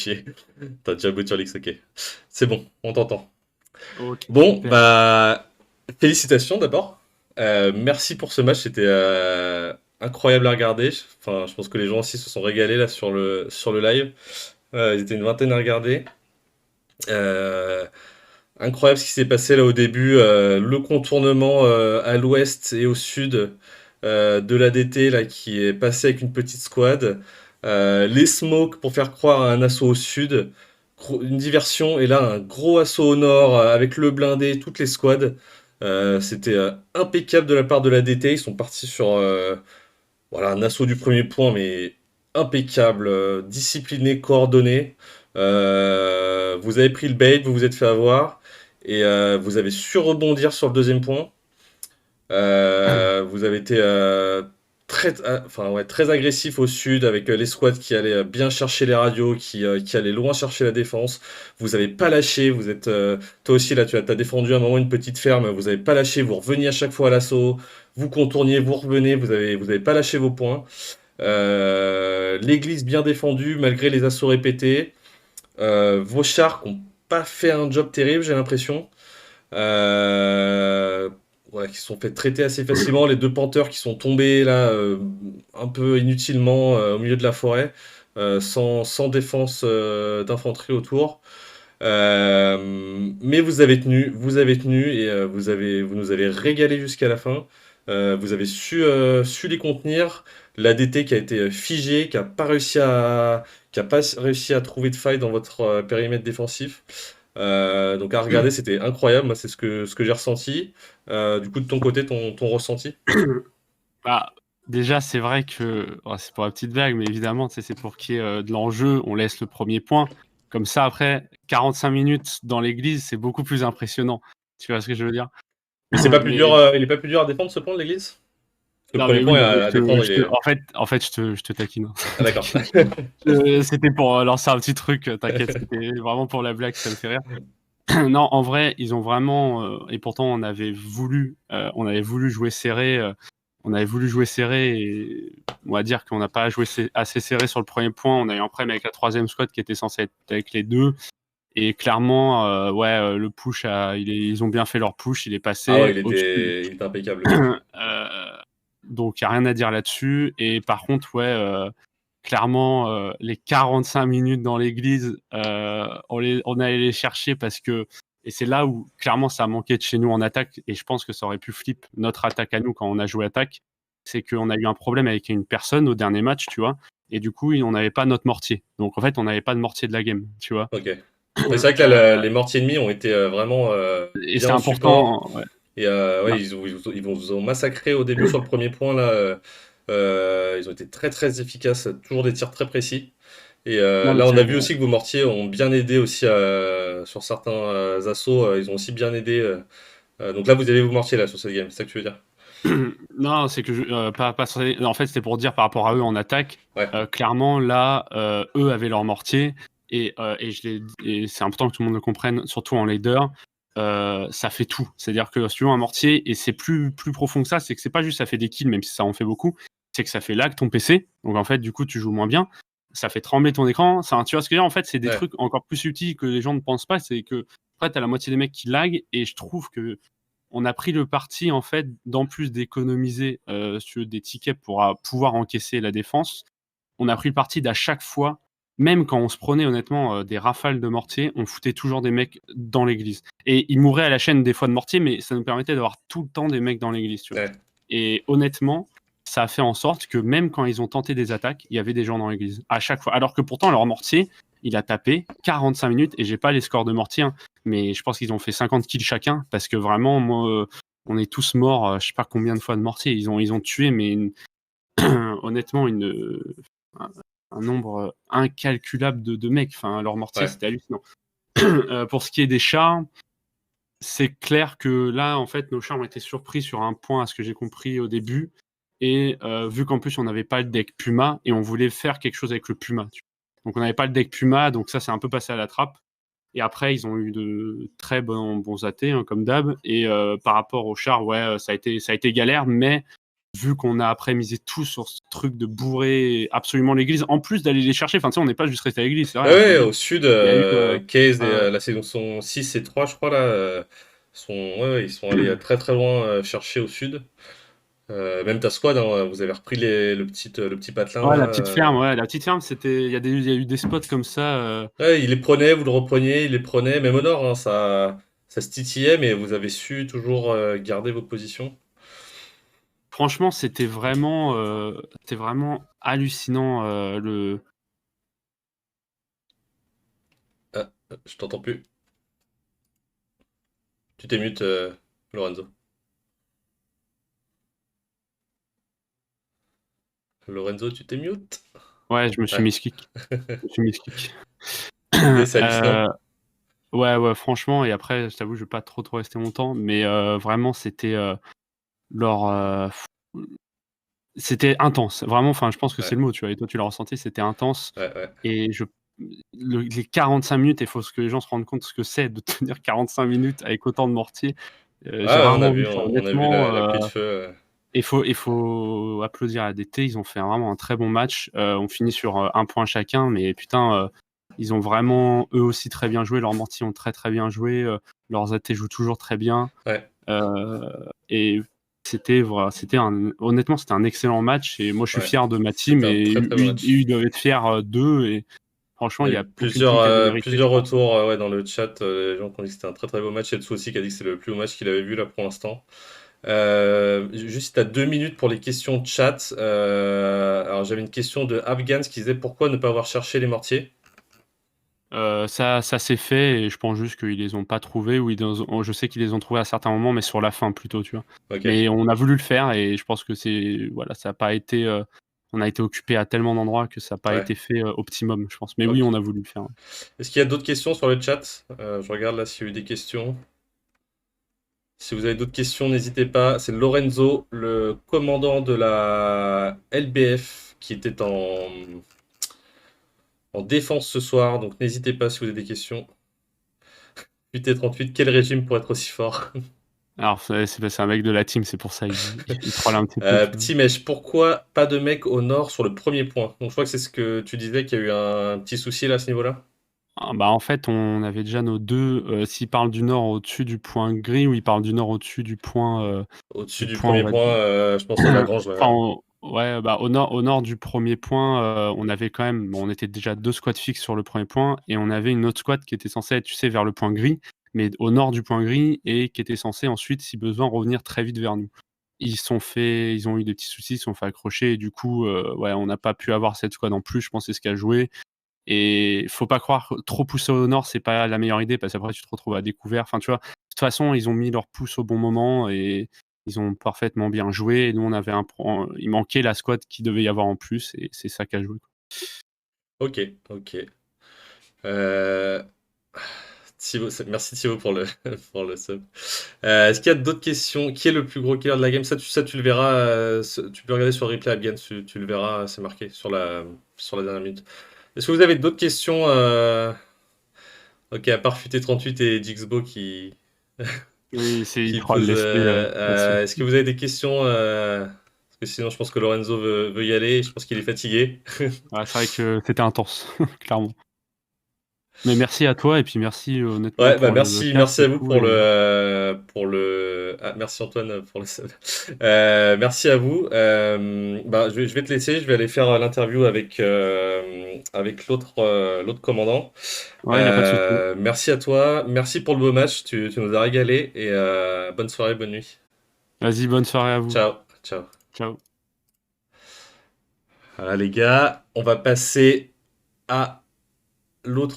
chier. T'as déjà boot sur l'X, ok. C'est bon, on t'entend. Ok, Bon, super. bah, félicitations d'abord. Merci pour ce match, c'était incroyable à regarder. Enfin, je pense que les gens aussi se sont régalés là sur le live. Ils étaient une vingtaine à regarder. Euh, Incroyable ce qui s'est passé là au début. Le contournement à l'ouest et au sud de l'ADT là, qui est passé avec une petite squad. Les smokes pour faire croire à un assaut au sud. Une diversion et là un gros assaut au nord avec le blindé, toutes les squads. C'était impeccable de la part de l'ADT. Ils sont partis sur voilà, un assaut du premier point, mais impeccable, discipliné, coordonné. Vous avez pris le bait, vous vous êtes fait avoir, et vous avez su rebondir sur le deuxième point. Vous avez été enfin, ouais, très agressif au sud avec les squads qui allaient bien chercher les radios, qui allaient loin chercher la défense. Vous n'avez pas lâché, vous êtes toi aussi là, t'as défendu à un moment une petite ferme, vous n'avez pas lâché, vous reveniez à chaque fois à l'assaut, vous contourniez, vous revenez, vous avez pas lâché vos points. L'église bien défendue malgré les assauts répétés. Vos chars n'ont pas fait un job terrible, j'ai l'impression. Euh, ouais, qui se sont fait traiter assez facilement. Les deux panthères qui sont tombés là, un peu inutilement au milieu de la forêt, sans défense d'infanterie autour. Mais vous avez tenu et vous nous avez régalé jusqu'à la fin. Vous avez su les contenir. L'ADT qui a été figé, qui a pas réussi à trouver de faille dans votre périmètre défensif. Donc à regarder, c'était incroyable. Moi, c'est ce que j'ai ressenti. Du coup, de ton côté, ton ressenti? Bah, déjà, c'est vrai que c'est pour la petite blague, mais évidemment, tu sais, c'est pour qu'il y ait de l'enjeu. On laisse le premier point. Comme ça, après, 45 minutes dans l'église, c'est beaucoup plus impressionnant. Tu vois ce que je veux dire? Mais c'est pas plus dur, Mais il est pas plus dur à défendre ce point de l'église? Le non, premier mais point oui, non, mais à défendre, il est. en fait, je te taquine, hein. Ah d'accord. T'inquiète. C'était pour lancer un petit truc, t'inquiète, c'était vraiment pour la blague, ça me fait rire. Non, en vrai, ils ont vraiment, et pourtant on avait voulu jouer serré, et on va dire qu'on n'a pas joué assez serré sur le premier point. On a eu un problème avec la troisième squad qui était censée être avec les deux. Et clairement, ouais, le push, ils ont bien fait leur push, il est Ah ouais, passé il était impeccable le push. donc il n'y a rien à dire là-dessus. Et par contre, ouais, clairement, les 45 minutes dans l'église, on allait les chercher et c'est là où clairement ça a manqué de chez nous en attaque, et je pense que ça aurait pu flip notre attaque à nous quand on a joué attaque. C'est qu'on a eu un problème avec une personne au dernier match, tu vois, et du coup on n'avait pas notre mortier. Donc en fait on n'avait pas de mortier de la game, tu vois. Ok. Mais c'est vrai que là, les mortiers ennemis ont été vraiment Et bien c'est au support. important, ouais. Et ouais, Non. vous ont massacré au début sur le premier point là. Ils ont été très très efficaces, toujours des tirs très précis. Et Non, mais là, on a vu aussi que vos mortiers ont bien aidé aussi sur certains assauts. Ils ont aussi bien aidé. Donc là, vous avez vos mortiers là sur cette game, c'est ça que tu veux dire? non, c'est que en fait, c'était pour dire par rapport à eux en attaque, Ouais. clairement là, eux avaient leur mortier, et c'est important que tout le monde le comprenne, surtout en leader, ça fait tout. C'est-à-dire que si tu veux un mortier, et c'est plus profond que ça, c'est que c'est pas juste ça fait des kills, même si ça en fait beaucoup, c'est que ça fait lag ton PC. Donc en fait, du coup, tu joues moins bien. Ça fait trembler ton écran. Tu vois ce que je veux dire? En fait, c'est des Ouais. trucs encore plus subtils que les gens ne pensent pas. C'est que après, t'as la moitié des mecs qui lag, et je trouve que on a pris le parti, en fait, d'en plus d'économiser sur des tickets pour pouvoir encaisser la défense, on a pris le parti d'à chaque fois, même quand on se prenait honnêtement des rafales de mortier, on foutait toujours des mecs dans l'église. Et ils mouraient à la chaîne des fois de mortier, mais ça nous permettait d'avoir tout le temps des mecs dans l'église, tu vois. Ouais. Et honnêtement, ça a fait en sorte que même quand ils ont tenté des attaques, il y avait des gens dans l'église, à chaque fois. Alors que pourtant, leur mortier, il a tapé 45 minutes, et j'ai pas les scores de mortier, hein, mais je pense qu'ils ont fait 50 kills chacun, parce que vraiment, moi, on est tous morts, je sais pas combien de fois de mortier. Ils ont tué, mais honnêtement, un nombre incalculable de mecs. Enfin, leur mortier, Ouais. c'était hallucinant. Pour ce qui est des chars, c'est clair que là, en fait, nos chars ont été surpris sur un point, à ce que j'ai compris au début. Et vu qu'en plus, on n'avait pas le deck Puma, et on voulait faire quelque chose avec le Puma. Donc, on n'avait pas le deck Puma, donc ça, c'est un peu passé à la trappe. Et après, ils ont eu de très bons AT, hein, comme d'hab. Et par rapport aux chars, ouais, ça a été galère, mais vu qu'on a après misé tout sur ce truc de bourrer absolument l'église, en plus d'aller les chercher, enfin, tu sais, on n'est pas juste resté à l'église, c'est vrai, faut le Ouais, dire. au sud, Il y a eu, Case, ouais. la saison 6 et 3, je crois, là, ils sont allés très très loin chercher au sud. Même ta squad, hein, vous avez repris le petit patelin, Ouais, là. la petite ferme, ouais, la petite ferme, c'était, il y a eu des spots comme ça. Ouais, il les prenait, vous le repreniez, il les prenait, même au nord, hein, ça se titillait, mais vous avez su toujours garder vos positions. Franchement, c'était vraiment hallucinant. Ah, je t'entends plus. Tu t'es mute, Lorenzo. Lorenzo, tu t'es mute? Ouais, je me suis Ouais. mis kick. Je me suis mis kick. Tu disais, c'est hallucinant. Euh, ouais, ouais, franchement, et après, je t'avoue, je vais pas trop rester longtemps, mais vraiment, leur, c'était intense. Vraiment, enfin, je pense que c'est Ouais, le mot, tu vois, et toi, tu l'as ressenti, c'était intense. ouais, ouais. Et les 45 minutes, il faut que les gens se rendent compte ce que c'est de tenir 45 minutes avec autant de mortiers. J'ai Ah, rarement vu ça, on a vu honnêtement. la pluie de feu. Il faut applaudir à DT, ils ont fait vraiment un très bon match. On finit sur un point chacun, mais putain, ils ont vraiment eux aussi très bien joué. Leurs mortiers ont très très bien joué. Leurs AT jouent toujours très bien. Ouais, Euh, et voilà, honnêtement, c'était un excellent match. Et moi, je suis ouais. fier de ma team. C'était un Et très très bon match. ils doivent être fiers d'eux. Et franchement, On a il n'y eu a aucune team qui a démérité, je plusieurs pense. retours ouais, dans le chat. Les gens qui ont dit que c'était un très très beau match. Etsu aussi qui a dit que c'est le plus beau match qu'il avait vu là pour l'instant. Juste, tu as 2 minutes pour les questions de chat. Alors, j'avais une question de Afghans qui disait pourquoi ne pas avoir cherché les mortiers? Ça s'est fait et je pense juste qu'ils les ont pas trouvés ou je sais qu'ils les ont trouvés à certains moments, mais sur la fin plutôt, tu vois. Ok, Mais on a voulu le faire et je pense que voilà, ça a pas été, on a été occupé à tellement d'endroits que ça a pas ouais, été fait optimum, je pense. Mais oui, ok. on a voulu le faire. Ouais. Est-ce qu'il y a d'autres questions sur le chat? Je regarde là s'il y a eu des questions. Si vous avez d'autres questions, n'hésitez pas. C'est Lorenzo, le commandant de la LBF, qui était en défense ce soir. Donc n'hésitez pas si vous avez des questions. 8 et 38, quel régime pour être aussi fort? Alors c'est un mec de la team, c'est pour ça il troll un petit peu, tu vois. Petit mèche, pourquoi pas de mec au nord sur le premier point? Donc je crois que c'est ce que tu disais, qu'il y a eu un petit souci là à ce niveau-là. Ah, bah, en fait, on avait déjà nos deux. S'il parle du nord au-dessus du point gris ou il parle du nord au-dessus Au-dessus du du point, on premier va point, dire. je pense à Lagrange Enfin, là. ouais, bah, au nord du premier point, on avait quand même, bon, on était déjà deux squads fixes sur le premier point et on avait une autre squad qui était censée être, tu sais, vers le point gris, mais au nord du point gris et qui était censée ensuite, si besoin, revenir très vite vers nous. Ils ont eu des petits soucis, ils se sont fait accrocher et du coup, ouais, on n'a pas pu avoir cette squad en plus. Je pense que c'est ce qui a joué. Et faut pas croire que trop pousser au nord, c'est pas la meilleure idée parce qu'après tu te retrouves à découvert. Enfin, tu vois, de toute façon, ils ont mis leur pouce au bon moment et ils ont parfaitement bien joué. Et nous, il manquait la squad qui devait y avoir en plus et c'est ça qui a joué. Ok, ok. Euh, Thibaut, merci Thibaut pour le, pour le sub. Est-ce qu'il y a d'autres questions? Qui est le plus gros killer de la game? Ça, tu le verras. Tu peux regarder sur replay Abgan, tu le verras, c'est marqué sur la dernière minute. Est-ce que vous avez d'autres questions? Ok, à part Futé38 et Jixbo Oui, il qui troll posent. l'esprit là-dessus. Est-ce que vous avez des questions? Parce que sinon, je pense que Lorenzo veut y aller. Je pense qu'il est fatigué. Ouais, c'est vrai que c'était intense, clairement. Mais merci à toi et puis merci honnêtement Ouais, bah pour le cast merci et à vous tout. Et merci Antoine pour le sub. Merci à vous. Bah, je vais te laisser, je vais aller faire l'interview avec l'autre commandant. ouais, il y a pas de souci. Merci à toi, merci pour le beau match, tu nous as régalé et bonne soirée, bonne nuit. Vas-y, bonne soirée à vous. Ciao, ciao. Ciao. Voilà les gars, on va passer à l'autre